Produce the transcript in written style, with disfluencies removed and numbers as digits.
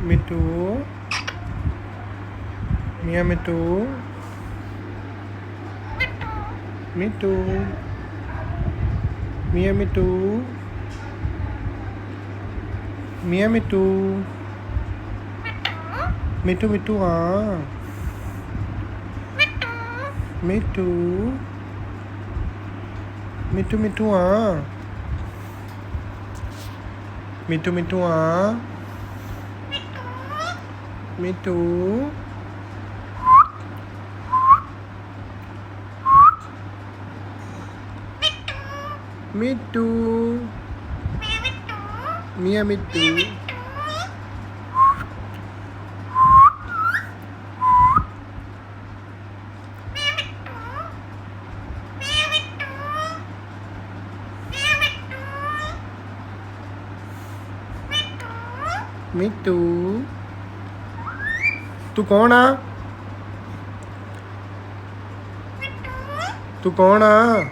ਮਿੱਠੂ ਮੀਆਂ ਮਿੱਠੂ ਮਿੱਠੂ ਮੀਆਂ ਮਿੱਠੂ ਮੀਆਂ ਮਿੱਠੂ ਮਿੱਠੂ ਮਿੱਠੂ ਹਾਂ ਮਿੱਠੂ ਮਿੱਠੂ ਮਿੱਠੂ ਹਾਂ ਮਿੱਠੂ ਮਿੱਠੂ ਹਾਂ ਮਿੱਠੂ ਮਿੱਠੂ ਮੀਆਂ ਮਿੱਠੂ ਮਿੱਠੂ ਤੂੰ ਕੌਣ ਆ ਤੂੰ ਕੌਣ ਆ